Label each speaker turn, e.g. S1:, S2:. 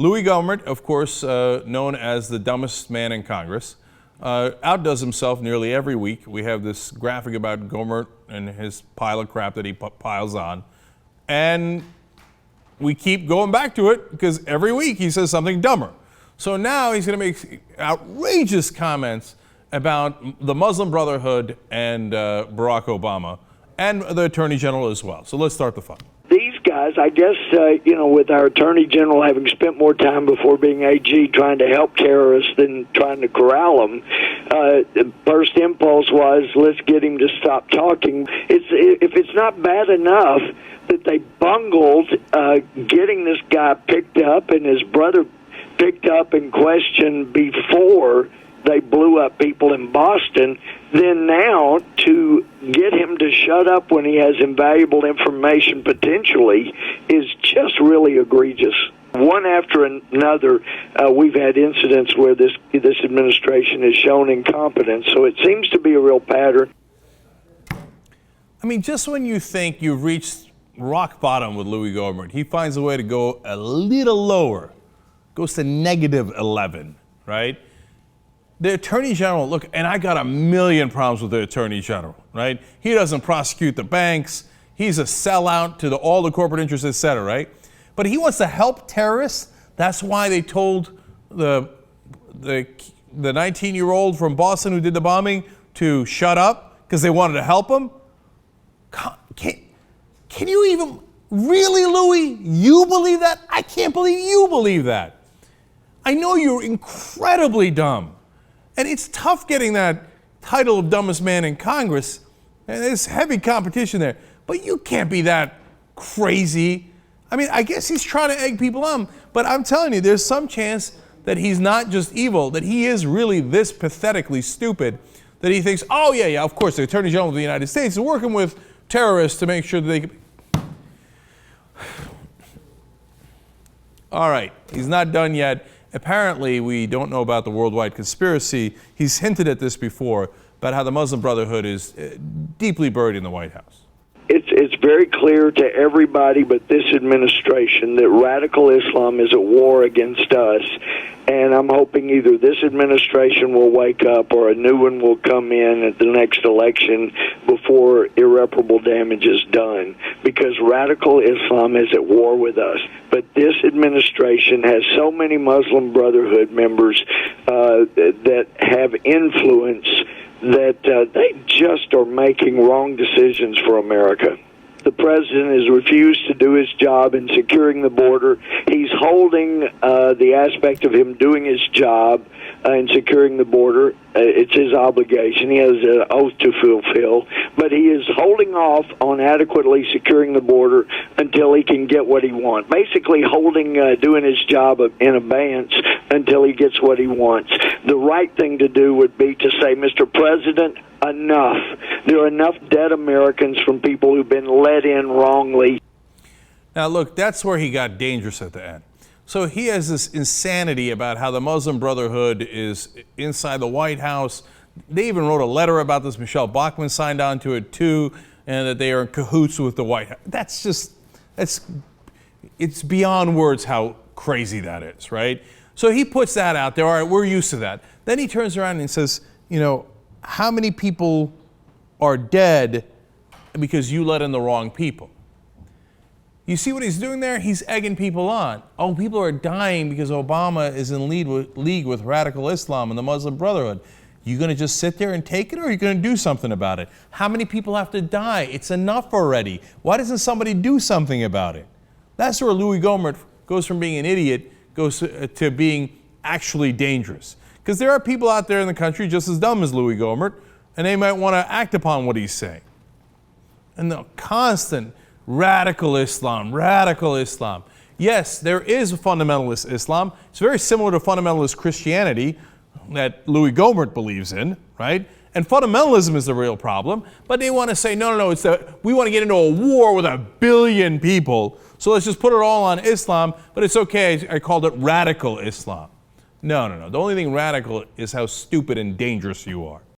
S1: Louie Gohmert, of course, known as the dumbest man in Congress, outdoes himself nearly every week. We have this graphic about Gohmert and his pile of crap that he piles on. And we keep going back to it because every week he says something dumber. So now he's going to make outrageous comments about the Muslim Brotherhood and Barack Obama and the Attorney General as well. So let's start the fun.
S2: These guys, I guess, with our Attorney General having spent more time before being AG trying to help terrorists than trying to corral them, the first impulse was, let's get him to stop talking. If it's not bad enough that they bungled getting this guy picked up and his brother picked up and questioned before they blew up people in Boston, then now to get him to shut up when he has invaluable information potentially is just really egregious. One after another, we've had incidents where this administration has shown incompetence, so it seems to be a real pattern.
S1: I mean, just when you think you've reached rock bottom with Louie Gohmert, he finds a way to go a little lower, goes to -11, right? The Attorney General, look, and I got a million problems with the Attorney General, right? He doesn't prosecute the banks. He's a sellout to all the corporate interests, et cetera, right? But he wants to help terrorists. That's why they told the 19-year-old from Boston who did the bombing to shut up because they wanted to help him. Can you even, really, Louie? You believe that? I can't believe you believe that. I know you're incredibly dumb. And it's tough getting that title of dumbest man in Congress. And there's heavy competition there. But you can't be that crazy. I mean, I guess he's trying to egg people on. But I'm telling you, there's some chance that he's not just evil, that he is really this pathetically stupid, that he thinks, oh, yeah, of course, the Attorney General of the United States is working with terrorists to make sure that they can. All right, he's not done yet. Apparently, we don't know about the worldwide conspiracy. He's hinted at this before, about how the Muslim Brotherhood is deeply buried in the White House.
S2: It's very clear to everybody but this administration that radical Islam is at war against us, and I'm hoping either this administration will wake up or a new one will come in at the next election before irreparable damage is done, because radical Islam is at war with us. But this administration has so many Muslim Brotherhood members that have influence that they just are making wrong decisions for America. The president has refused to do his job in securing the border. He's holding the aspect of him doing his job in securing the border. It's his obligation. He has an oath to fulfill. But he is holding off on adequately securing the border until he can get what he wants. Basically doing his job in abeyance until he gets what he wants. The right thing to do would be to say, Mr. President, enough. There are enough dead Americans from people who've been let in wrongly.
S1: Now, look, that's where he got dangerous at the end. So he has this insanity about how the Muslim Brotherhood is inside the White House. They even wrote a letter about this. Michele Bachmann signed on to it too, and that they are in cahoots with the White House. It's beyond words how crazy that is, right? So he puts that out there. All right, we're used to that. Then he turns around and says, how many people are dead because you let in the wrong people? You see what he's doing there? He's egging people on. Oh, people are dying because Obama is in league with radical Islam and the Muslim Brotherhood. You going to just sit there and take it, or are you going to do something about it? How many people have to die? It's enough already. Why doesn't somebody do something about it? That's where Louie Gohmert goes from being an idiot goes to being actually dangerous. Because there are people out there in the country just as dumb as Louie Gohmert, and they might want to act upon what he's saying. And the constant radical Islam. Yes, there is a fundamentalist Islam. It's very similar to fundamentalist Christianity that Louie Gohmert believes in, right? And fundamentalism is the real problem. But they want to say, no, we want to get into a war with 1 billion people, so let's just put it all on Islam, but it's okay. I called it radical Islam. No. The only thing radical is how stupid and dangerous you are.